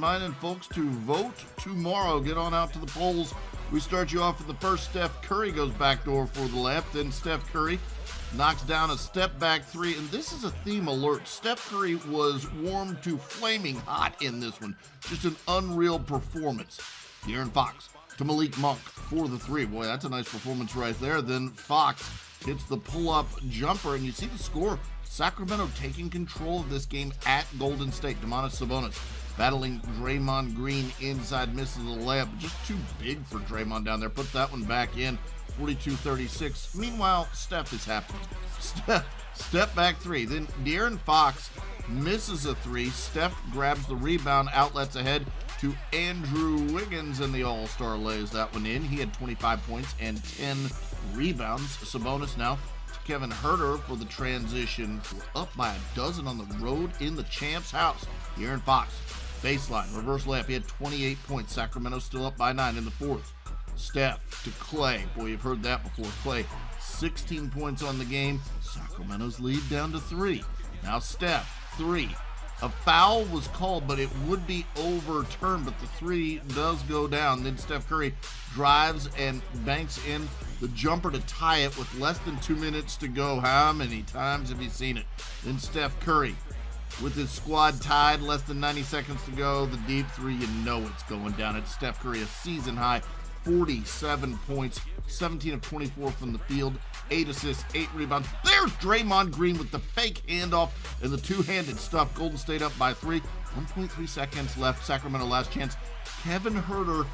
reminding folks to vote tomorrow. Get on out to the polls. We start you off with the first. Steph Curry goes backdoor for the layup. Then Steph Curry knocks down a step-back three. And this is a theme alert. Steph Curry was warm to flaming hot in this one. Just an unreal performance. De'Aaron Fox to Malik Monk for the three. Boy, that's a nice performance right there. Then Fox hits the pull-up jumper, and you see the score. Sacramento taking control of this game at Golden State. Domantas Sabonis battling Draymond Green inside, misses the layup. Just too big for Draymond down there. Puts that one back in, 42-36. Meanwhile, Steph is happy. Step back three. Then De'Aaron Fox misses a three. Steph grabs the rebound, outlets ahead to Andrew Wiggins, and the All-Star lays that one in. He had 25 points and 10 rebounds. Sabonis now to Kevin Huerter for the transition. Up by a dozen on the road in the champ's house. De'Aaron Fox, baseline, reverse layup. He had 28 points. Sacramento still up by 9 in the fourth. Steph to Clay. Boy, you've heard that before. Clay, 16 points on the game. Sacramento's lead down to 3. Now Steph, 3. A foul was called, but it would be overturned, but the three does go down. Then Steph Curry drives and banks in the jumper to tie it with less than 2 minutes to go. How many times have you seen it? Then Steph Curry, with his squad tied, less than 90 seconds to go. The deep three, you know it's going down. It's Steph Curry, a season high, 47 points, 17 of 24 from the field, 8 assists, 8 rebounds. There's Draymond Green with the fake handoff and the two-handed stuff. Golden State up by 3. 1.3 seconds left. Sacramento last chance. Kevin Huerter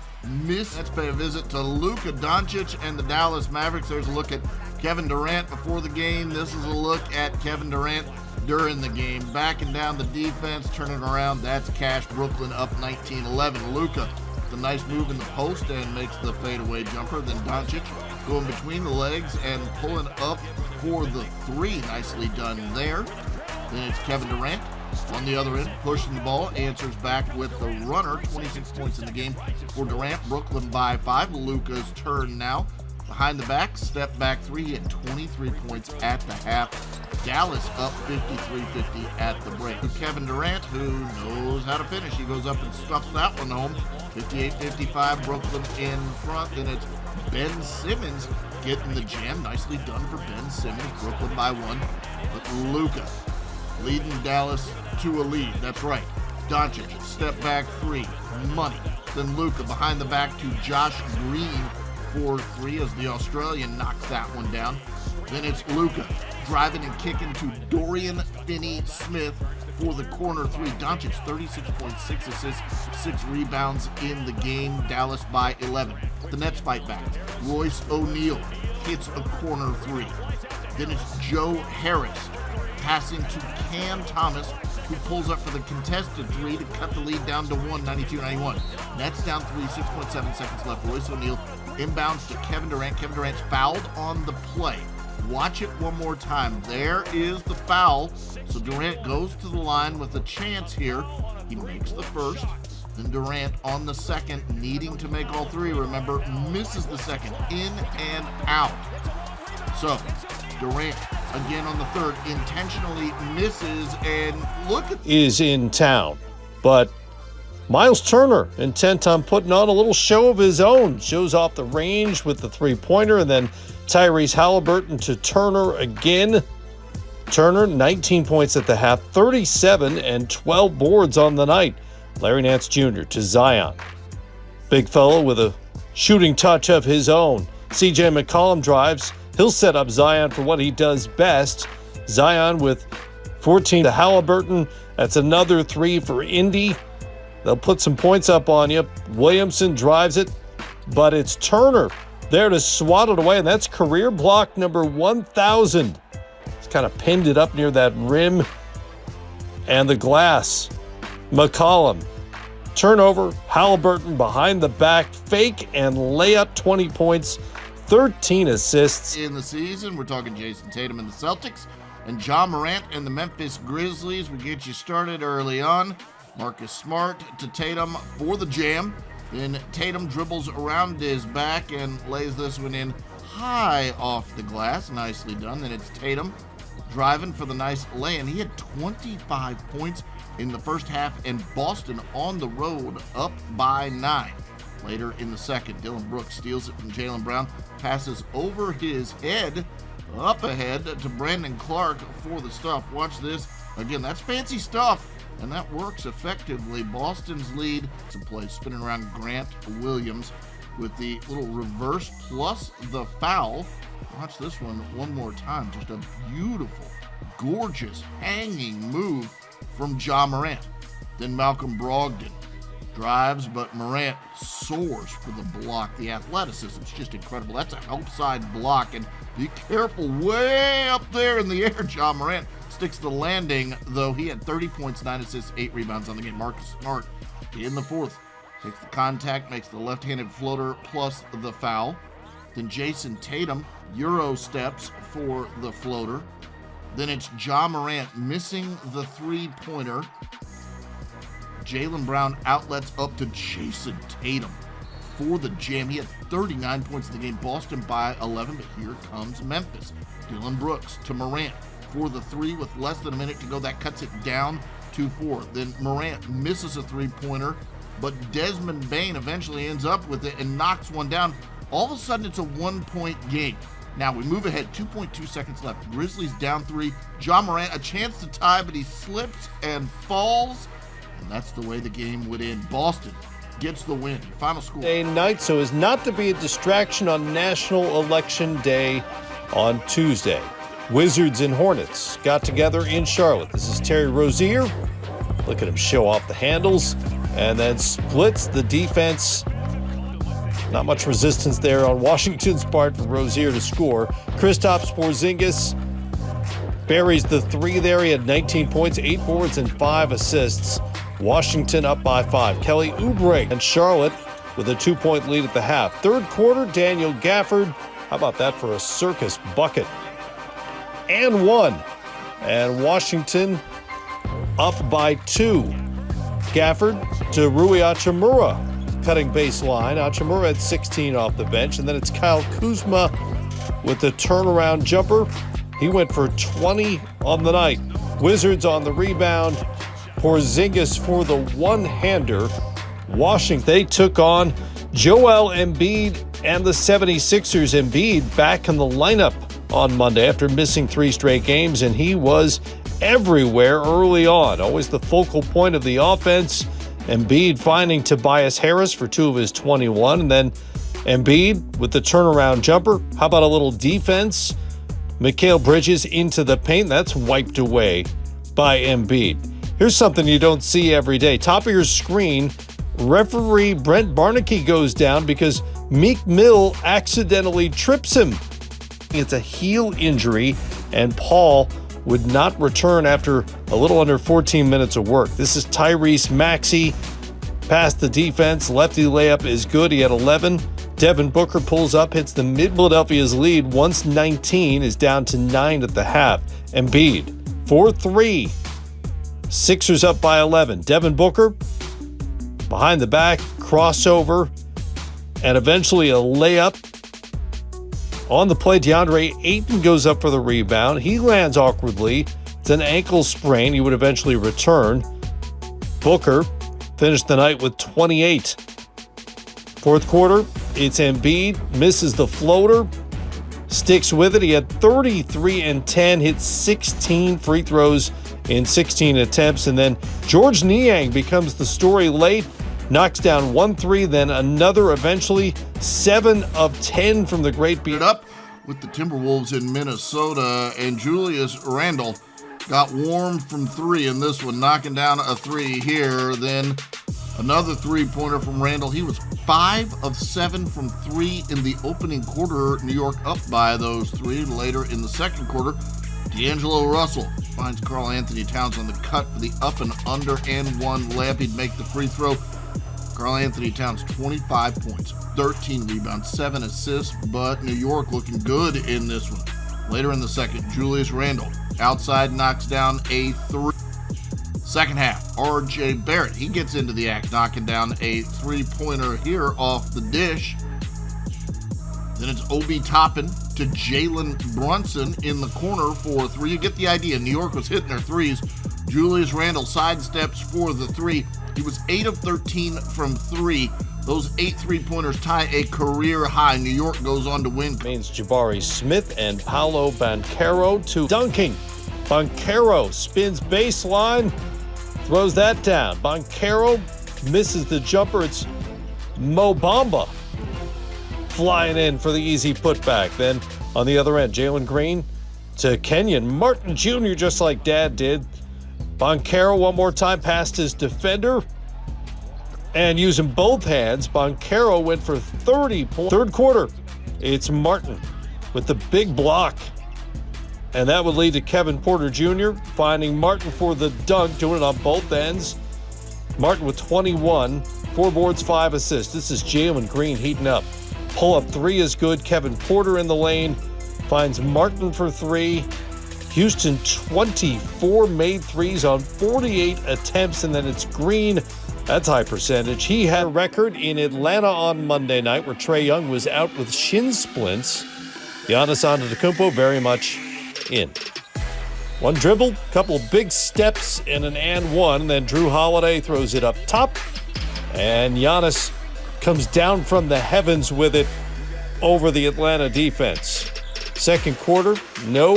missed. Let's pay a visit to Luka Doncic and the Dallas Mavericks. There's a look at Kevin Durant before the game. This is a look at Kevin Durant during the game. Backing down the defense, turning around. That's Cash. Brooklyn up 19-11. Luka, the nice move in the post and makes the fadeaway jumper. Then Doncic going between the legs and pulling up for the three. Nicely done there. Then it's Kevin Durant on the other end, pushing the ball, answers back with the runner. 26 points in the game for Durant. Brooklyn by 5. Luka's turn now. Behind the back, step back three. He had 23 points at the half. Dallas up 53-50 at the break. Kevin Durant, who knows how to finish, he goes up and stuffs that one home. 58-55, Brooklyn in front. Then it's Ben Simmons getting the jam. Nicely done for Ben Simmons. Brooklyn by 1. But Luka leading Dallas to a lead. That's right. Doncic, step back three. Money. Then Luka behind the back to Josh Green for 3 as the Australian knocks that one down. Then it's Luka driving and kicking to Dorian Finney-Smith for the corner 3. Doncic, 36.6 assists, 6 rebounds in the game. Dallas by 11. The Nets fight back. Royce O'Neal hits a corner 3. Then it's Joe Harris passing to Cam Thomas, who pulls up for the contested 3 to cut the lead down to 1, 92-91. Nets down 3, 6.7 seconds left. Royce O'Neal inbounds to Kevin Durant. Kevin Durant's fouled on the play. Watch it one more time. There is the foul. So Durant goes to the line with a chance here. He makes the first. Then Durant on the second, needing to make all 3. Remember, misses the second. In and out. So Durant again on the third, intentionally misses, and look at is in town. But Miles Turner, intent on putting on a little show of his own, shows off the range with the three-pointer, and then Tyrese Halliburton to Turner again. Turner, 19 points at the half, 37 and 12 boards on the night. Larry Nance Jr. to Zion. Big fellow with a shooting touch of his own. CJ McCollum drives. He'll set up Zion for what he does best. Zion with 14 to Halliburton. That's another 3 for Indy. They'll put some points up on you. Williamson drives it, but it's Turner there to swat it away, and that's career block number 1,000. He's kind of pinned it up near that rim and the glass. McCollum, turnover, Halliburton behind the back, fake and layup, 20 points, 13 assists. In the season, we're talking Jason Tatum and the Celtics, and John Morant and the Memphis Grizzlies. We get you started early on. Marcus Smart to Tatum for the jam. Then Tatum dribbles around his back and lays this one in high off the glass. Nicely done. Then it's Tatum driving for the nice lay-in. He had 25 points in the first half, and Boston on the road up by 9. Later in the second, Dylan Brooks steals it from Jaylen Brown, passes over his head, up ahead to Brandon Clark for the stuff. Watch this. Again, that's fancy stuff, and that works effectively. Boston's lead. Some plays spinning around Grant Williams with the little reverse plus the foul. Watch this one more time. Just a beautiful, gorgeous, hanging move from Ja Morant. Then Malcolm Brogdon drives, but Morant soars for the block. The athleticism is just incredible. That's a help side block, and be careful way up there in the air. Ja Morant sticks the landing, though he had 30 points, 9 assists, 8 rebounds on the game. Marcus Smart in the fourth takes the contact, makes the left-handed floater plus the foul. Then Jason Tatum Euro steps for the floater. Then it's Ja Morant missing the three-pointer. Jaylen Brown outlets up to Jason Tatum for the jam. He had 39 points in the game. Boston by 11, but here comes Memphis. Dylan Brooks to Morant for the three with less than a minute to go. That cuts it down to 4. Then Morant misses a three-pointer, but Desmond Bane eventually ends up with it and knocks one down. All of a sudden, it's a one-point game. Now we move ahead, 2.2 seconds left. Grizzlies down 3. Ja Morant, a chance to tie, but he slips and falls. And that's the way the game would end. Boston gets the win. Your final score. A night so as not to be a distraction on National Election Day on Tuesday. Wizards and Hornets got together in Charlotte. This is Terry Rozier. Look at him show off the handles and then splits the defense. Not much resistance there on Washington's part for Rozier to score. Kristaps Porzingis buries the three there. He had 19 points, 8 boards, and 5 assists. Washington up by 5. Kelly Oubre and Charlotte with a 2-point lead at the half. Third quarter, Daniel Gafford. How about that for a circus bucket? And 1. And Washington up by 2. Gafford to Rui Hachimura, cutting baseline. Hachimura had 16 off the bench. And then it's Kyle Kuzma with the turnaround jumper. He went for 20 on the night. Wizards on the rebound. Porzingis for the one-hander. Washington, they took on Joel Embiid and the 76ers. Embiid back in the lineup on Monday after missing 3 straight games, and he was everywhere early on. Always the focal point of the offense. Embiid finding Tobias Harris for 2 of his 21, and then Embiid with the turnaround jumper. How about a little defense? Mikal Bridges into the paint. That's wiped away by Embiid. Here's something you don't see every day. Top of your screen, referee Brent Barnaky goes down because Meek Mill accidentally trips him. It's a heel injury, and Paul would not return after a little under 14 minutes of work. This is Tyrese Maxey. Past the defense, lefty layup is good. He had 11. Devin Booker pulls up, hits the Mid-Philadelphia's lead. Once 19 is down to 9 at the half. Embiid, 4-3. Sixers up by 11. Devin Booker, behind the back, crossover, and eventually a layup. On the play, DeAndre Ayton goes up for the rebound. He lands awkwardly. It's an ankle sprain. He would eventually return. Booker finished the night with 28. Fourth quarter, it's Embiid, misses the floater, sticks with it. He had 33 and 10, hit 16 free throws in 16 attempts. And then George Niang becomes the story late, knocks down 1-3, then another, eventually 7 of 10 from the great beat. Up with the Timberwolves in Minnesota, and Julius Randle got warm from 3 in this one, knocking down a 3 here. Then another three-pointer from Randle. He was 5 of 7 from 3 in the opening quarter. New York up by those 3. Later in the second quarter, D'Angelo Russell finds Karl Anthony Towns on the cut for the up and under and 1 layup. He'd make the free throw. Karl Anthony Towns, 25 points, 13 rebounds, 7 assists, but New York looking good in this one. Later in the second, Julius Randle outside knocks down a 3. Second half, R.J. Barrett, he gets into the act, knocking down a three-pointer here off the dish. Then it's Obi Toppin to Jalen Brunson in the corner for 3. You get the idea. New York was hitting their threes. Julius Randle sidesteps for the 3. He was 8 of 13 from 3. Those 8 3-pointers tie a career high. New York goes on to win. Means Jabari Smith and Paolo Banchero to dunking. Banchero spins baseline, throws that down. Banchero misses the jumper. It's Mo Bamba flying in for the easy putback. Then on the other end, Jalen Green to Kenyon Martin Jr., just like Dad did. Banchero one more time past his defender. And using both hands, Banchero went for 30 points. Third quarter, it's Martin with the big block. And that would lead to Kevin Porter Jr. finding Martin for the dunk, doing it on both ends. Martin with 21, 4 boards, 5 assists. This is Jalen Green heating up. Pull-up 3 is good. Kevin Porter in the lane finds Martin for 3. Houston 24 made threes on 48 attempts, and then it's Green. That's high percentage. He had a record in Atlanta on Monday night where Trae Young was out with shin splints. Giannis Antetokounmpo very much in. One dribble, couple of big steps, and an and one. Then Drew Holiday throws it up top, and Giannis comes down from the heavens with it over the Atlanta defense. Second quarter, no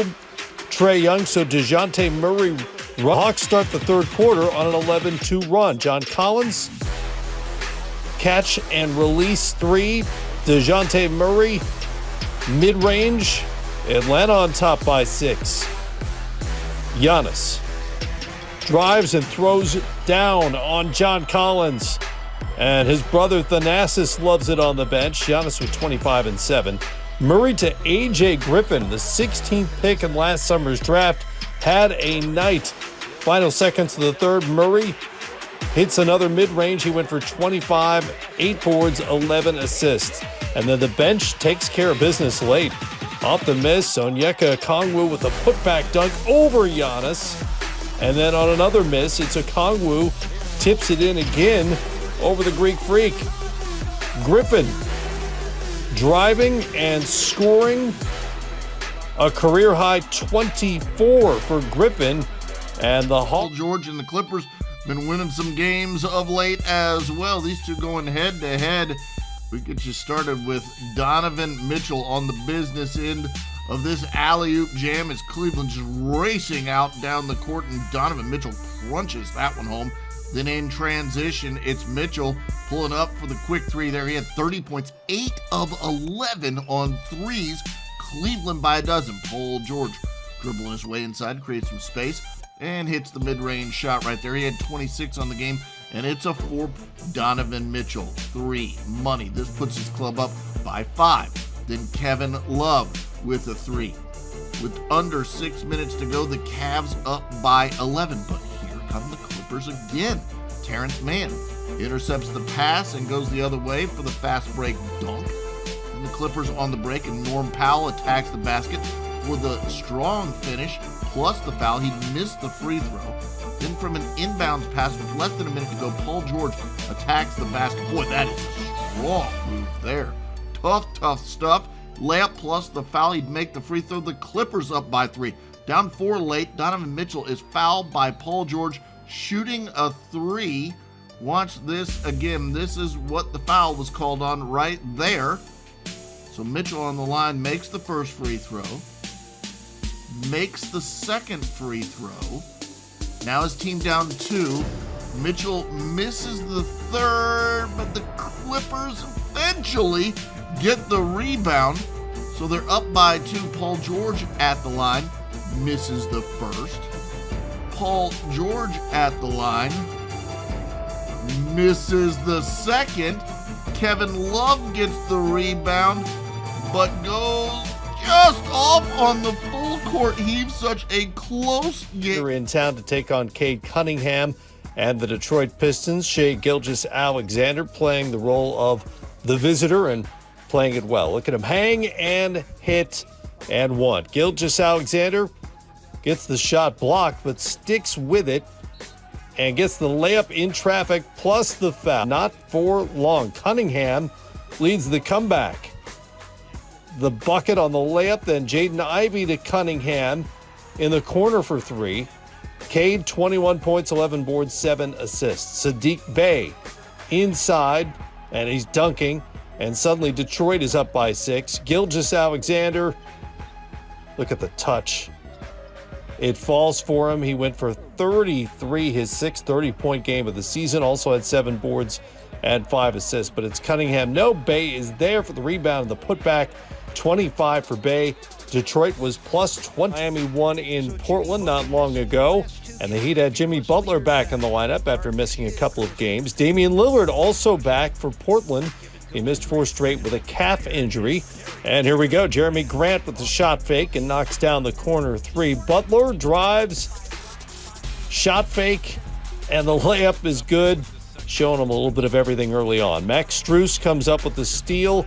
Trae Young, so DeJounte Murray. Hawks start the third quarter on an 11-2 run. John Collins, catch and release 3. DeJounte Murray, mid-range. Atlanta on top by 6. Giannis drives and throws it down on John Collins. And his brother Thanasis loves it on the bench. Giannis with 25 and 7. Murray to A.J. Griffin, the 16th pick in last summer's draft, had a night. Final seconds of the third, Murray hits another mid-range. He went for 25, 8 boards, 11 assists. And then the bench takes care of business late. Off the miss, Onyeka Okongwu with a putback dunk over Giannis. And then on another miss, it's Okongwu, tips it in again over the Greek Freak. Griffin driving and scoring. A career-high 24 for Griffin. And the Paul George and the Clippers been winning some games of late as well. These two going head-to-head. We get you started with Donovan Mitchell on the business end of this alley-oop jam as Cleveland just racing out down the court, and Donovan Mitchell crunches that one home. Then in transition, it's Mitchell pulling up for the quick 3 there. He had 30 points, 8 of 11 on threes. Cleveland by a dozen. Paul George dribbling his way inside, creates some space, and hits the mid-range shot right there. He had 26 on the game, and it's a 4. Donovan Mitchell, 3. Money. This puts his club up by 5. Then Kevin Love with a 3. With under 6 minutes to go, the Cavs up by 11. But here come the Clippers again. Terrence Mann intercepts the pass and goes the other way for the fast break dunk. And the Clippers on the break, and Norm Powell attacks the basket for the strong finish, plus the foul. He missed the free throw. Then from an inbounds pass with less than a minute to go, Paul George attacks the basket. Boy, that is a strong move there. Tough stuff. Layup plus the foul. He'd make the free throw. The Clippers up by 3. Down 4 late. Donovan Mitchell is fouled by Paul George, shooting a 3. Watch this again. This is what the foul was called on right there. So Mitchell on the line makes the first free throw. Makes the second free throw. Now his team down 2. Mitchell misses the third, but the Clippers eventually get the rebound. So they're up by 2. Paul George at the line misses the first. Paul George at the line misses the second. Kevin Love gets the rebound, but goes just off on the full court heave. Such a close game. They're in town to take on Cade Cunningham and the Detroit Pistons. Shai Gilgeous-Alexander playing the role of the visitor and playing it well. Look at him hang and hit and one. Gilgeous-Alexander gets the shot blocked, but sticks with it and gets the layup in traffic plus the foul. Not for long. Cunningham leads the comeback. the bucket on the layup. Then Jaden Ivey to Cunningham in the corner for 3. Cade, 21 points, 11 boards, 7 assists. Sadiq Bey inside, and he's dunking. And suddenly Detroit is up by 6. Gilgeous-Alexander, look at the touch. It falls for him. He went for 33, his sixth 30-point game of the season. Also had 7 boards and 5 assists. But it's Cunningham. No, Bey is there for the rebound and the putback. 25 for Bey. Detroit was plus 20. Miami won in Portland not long ago. And the Heat had Jimmy Butler back in the lineup after missing a couple of games. Damian Lillard also back for Portland. He missed 4 straight with a calf injury. And here we go. Jeremy Grant with the shot fake and knocks down the corner 3. Butler drives, shot fake, and the layup is good. Showing him a little bit of everything early on. Max Strus comes up with the steal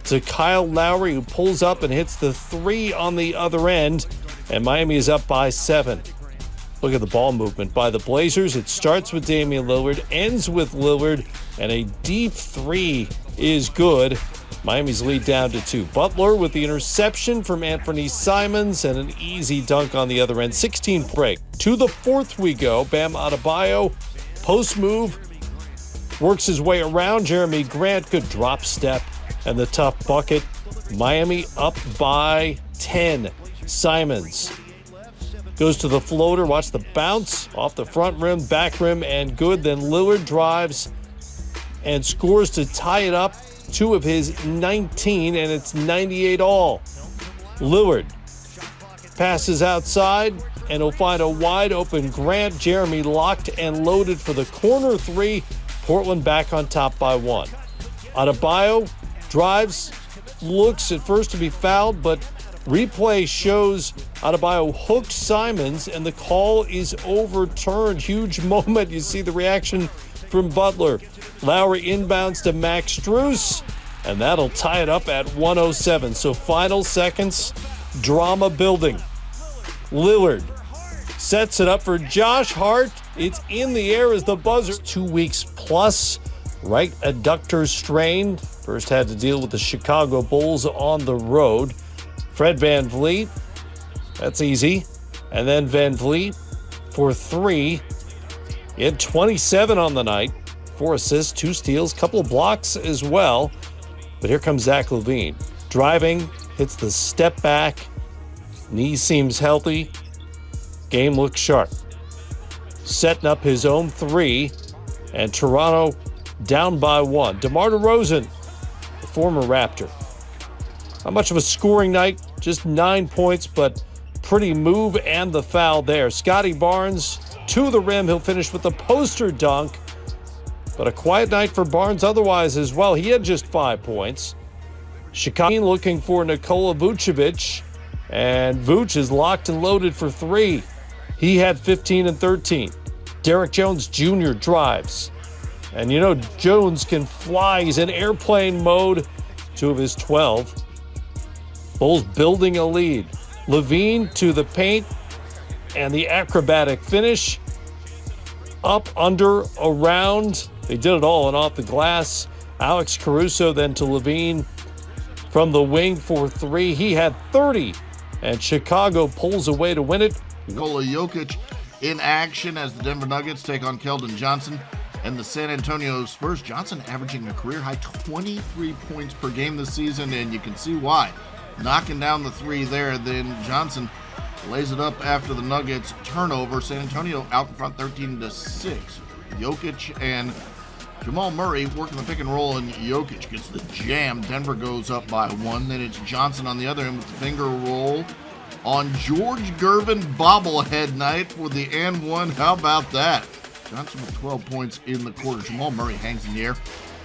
to Kyle Lowry, who pulls up and hits the 3 on the other end. And Miami is up by 7. Look at the ball movement by the Blazers. It starts with Damian Lillard, ends with Lillard, and a deep 3 is good. Miami's lead down to 2. Butler with the interception from Anthony Simons and an easy dunk on the other end. 16 break. To the 4th we go. Bam Adebayo, post move, works his way around. Jeremy Grant, good drop step and the tough bucket. Miami up by 10. Simons goes to the floater. Watch the bounce off the front rim, back rim, and good. Then Lillard drives and scores to tie it up. 2 of his 19, and it's 98 all. Lillard passes outside, and he'll find a wide open Grant. Jeremy locked and loaded for the corner 3. Portland back on top by 1. Adebayo drives, looks at first to be fouled, but replay shows Adebayo hooked Simons, and the call is overturned. Huge moment. You see the reaction from Butler. Lowry inbounds to Max Strus, and that'll tie it up at 107. So final seconds, drama building. Lillard sets it up for Josh Hart. It's in the air as the buzzer. 2 weeks plus, right adductor strain. First had to deal with the Chicago Bulls on the road. Fred VanVleet, that's easy. And then VanVleet for 3. He had 27 on the night. 4 assists, 2 steals, couple of blocks as well. But here comes Zach LaVine. Driving, hits the step back. Knee seems healthy. Game looks sharp. Setting up his own 3. And Toronto down by 1. DeMar DeRozan, the former Raptor. Not much of a scoring night, just 9 points, but pretty move and the foul there. Scotty Barnes to the rim. He'll finish with the poster dunk. But a quiet night for Barnes otherwise as well. He had just 5 points. Chicago looking for Nikola Vucevic. And Vuce is locked and loaded for 3. He had 15 and 13. Derrick Jones Jr. drives. And you know Jones can fly. He's in airplane mode. 2 of his 12. Bulls building a lead. LaVine to the paint. And the acrobatic finish. Up, under, around. They did it all and off the glass. Alex Caruso then to LaVine from the wing for 3. He had 30. And Chicago pulls away to win it. Nikola Jokic in action as the Denver Nuggets take on Keldon Johnson and the San Antonio Spurs. Johnson averaging a career-high 23 points per game this season, and you can see why. Knocking down the 3 there, then Johnson lays it up after the Nuggets turnover. San Antonio out in front 13-6. Jokic and Jamal Murray working the pick and roll, and Jokic gets the jam. Denver goes up by 1. Then it's Johnson on the other end with the finger roll on George Gervin bobblehead night for the and 1. How about that? Johnson with 12 points in the quarter. Jamal Murray hangs in the air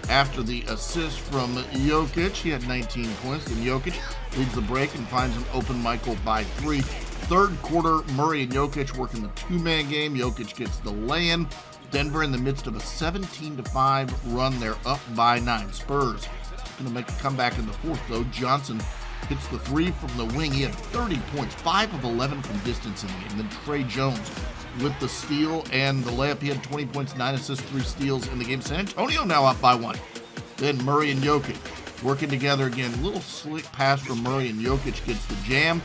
after the assist from Jokic. He had 19 points. Then Jokic leads the break and finds an open Michael by 3. Third quarter, Murray and Jokic working the 2-man game. Jokic gets the lay-in. Denver in the midst of a 17-5 run. They're up by 9. Spurs going to make a comeback in the 4th, though. Johnson hits the 3 from the wing. He had 30 points, 5 of 11 from distance in the game. Then Trey Jones with the steal and the layup. He had 20 points, 9 assists, 3 steals in the game. San Antonio now up by 1. Then Murray and Jokic working together again. Little slick pass from Murray, and Jokic gets the jam.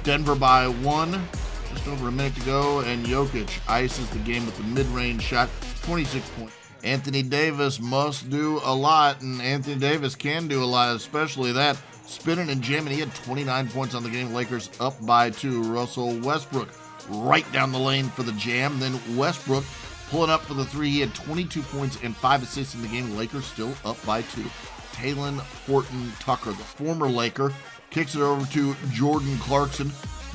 Denver by 1, just over a minute to go, and Jokic ices the game with the mid-range shot, 26 points. Anthony Davis must do a lot, and Anthony Davis can do a lot, especially that. Spinning and jamming, he had 29 points on the game. Lakers up by 2. Russell Westbrook right down the lane for the jam. Then Westbrook pulling up for the 3. He had 22 points and 5 assists in the game. Lakers still up by 2. Talen Horton-Tucker, the former Laker, kicks it over to Jordan Clarkson,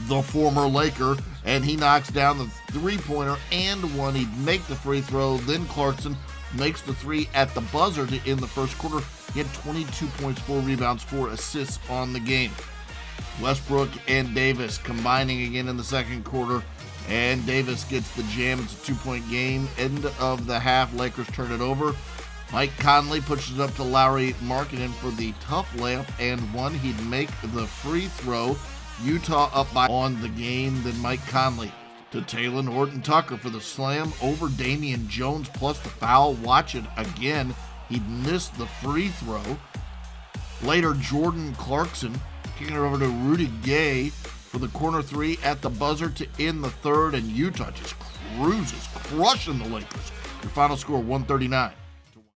the former Laker, and he knocks down the three-pointer and one. He'd make the free throw. Then Clarkson makes the 3 at the buzzer to end the first quarter. He had 22 points, 4 rebounds, 4 assists on the game. Westbrook and Davis combining again in the second quarter, and Davis gets the jam. It's a 2-point game. End of the half, Lakers turn it over. Mike Conley pushes it up to Lauri Markkanen for the tough layup and one. He'd make the free throw. Utah up by on the game. Then Mike Conley to Talen Horton-Tucker for the slam over Damian Jones plus the foul. Watch it again. He'd missed the free throw. Later, Jordan Clarkson kicking it over to Rudy Gay for the corner 3 at the buzzer to end the third, and Utah just cruises, crushing the Lakers. Your final score, 139.